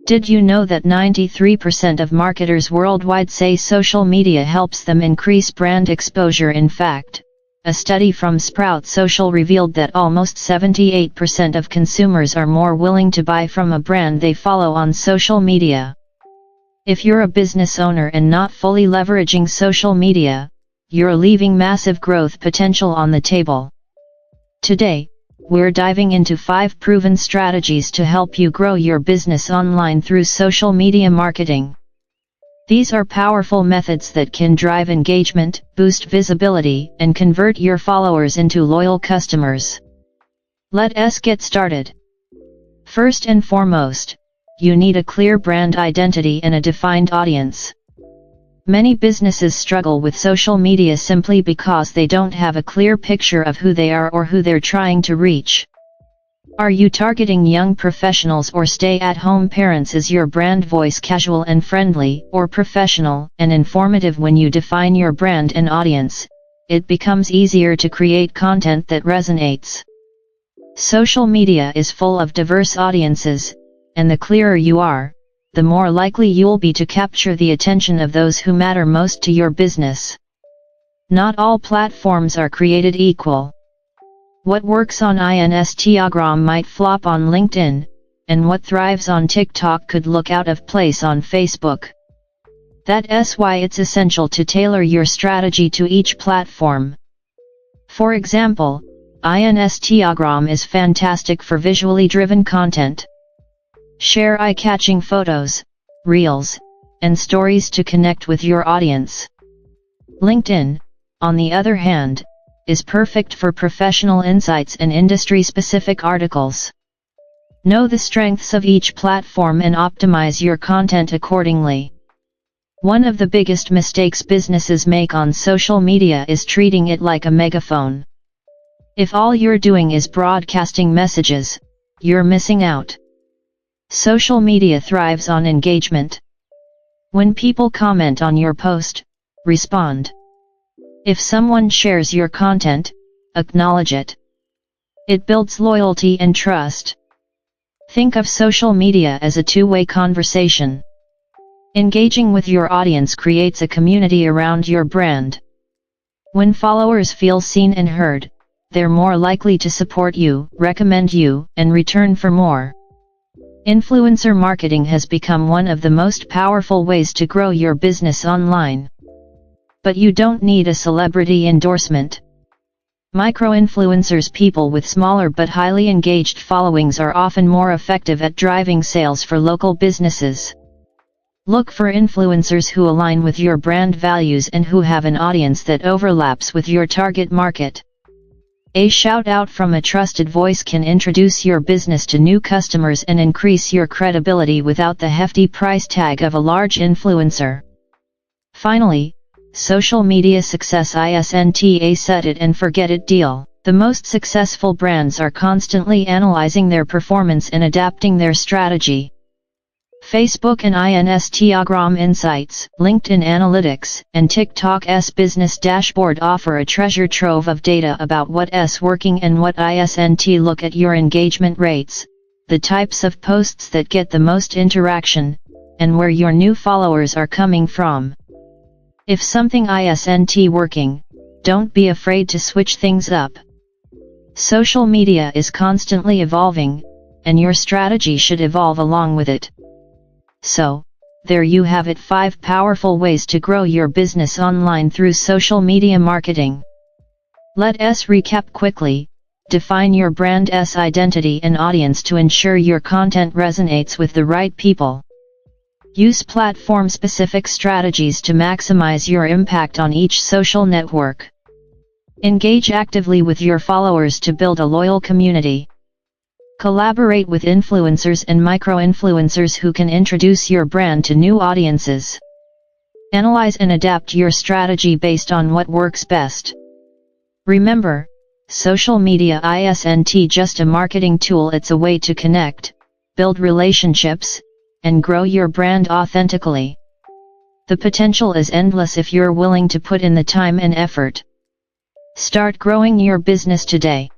Did you know that 93% of marketers worldwide say social media helps them increase brand exposure? In fact, a study from Sprout Social revealed that almost 78% of consumers are more willing to buy from a brand they follow on social media. If you're a business owner and not fully leveraging social media, you're leaving massive growth potential on the table. Today, we're diving into 5 proven strategies to help you grow your business online through social media marketing. These are powerful methods that can drive engagement, boost visibility, and convert your followers into loyal customers. Let us get started. First and foremost, you need a clear brand identity and a defined audience. Many businesses struggle with social media simply because they don't have a clear picture of who they are or who they're trying to reach. Are you targeting young professionals or stay-at-home parents? Is your brand voice casual and friendly, or professional and informative? When you define your brand and audience, it becomes easier to create content that resonates. Social media is full of diverse audiences, and the clearer you are, the more likely you'll be to capture the attention of those who matter most to your business. Not all platforms are created equal. What works on Instagram might flop on LinkedIn, and what thrives on TikTok could look out of place on Facebook. That's why it's essential to tailor your strategy to each platform. For example, Instagram is fantastic for visually driven content. Share eye-catching photos, reels, and stories to connect with your audience. LinkedIn, on the other hand, is perfect for professional insights and industry-specific articles. Know the strengths of each platform and optimize your content accordingly. One of the biggest mistakes businesses make on social media is treating it like a megaphone. If all you're doing is broadcasting messages, you're missing out. Social media thrives on engagement. When people comment on your post, respond. If someone shares your content, acknowledge it. It builds loyalty and trust. Think of social media as a two-way conversation. Engaging with your audience creates a community around your brand. When followers feel seen and heard, they're more likely to support you, recommend you, and return for more. Influencer marketing has become one of the most powerful ways to grow your business online. But you don't need a celebrity endorsement. Micro-influencers, people with smaller but highly engaged followings, are often more effective at driving sales for local businesses. Look for influencers who align with your brand values and who have an audience that overlaps with your target market. A shout-out from a trusted voice can introduce your business to new customers and increase your credibility without the hefty price tag of a large influencer. Finally, social media success isn't a set it and forget it deal. The most successful brands are constantly analyzing their performance and adapting their strategy. Facebook and Instagram Insights, LinkedIn Analytics, and TikTok's Business Dashboard offer a treasure trove of data about what's working and what isn't. Look at your engagement rates, the types of posts that get the most interaction, and where your new followers are coming from. If something isn't working, don't be afraid to switch things up. Social media is constantly evolving, and your strategy should evolve along with it. So, there you have it, 5 powerful ways to grow your business online through social media marketing. Let us recap quickly. Define your brand's identity and audience to ensure your content resonates with the right people. Use platform-specific strategies to maximize your impact on each social network. Engage actively with your followers to build a loyal community. Collaborate with influencers and micro-influencers who can introduce your brand to new audiences. Analyze and adapt your strategy based on what works best. Remember, social media isn't just a marketing tool, it's a way to connect, build relationships, and grow your brand authentically. The potential is endless if you're willing to put in the time and effort. Start growing your business today.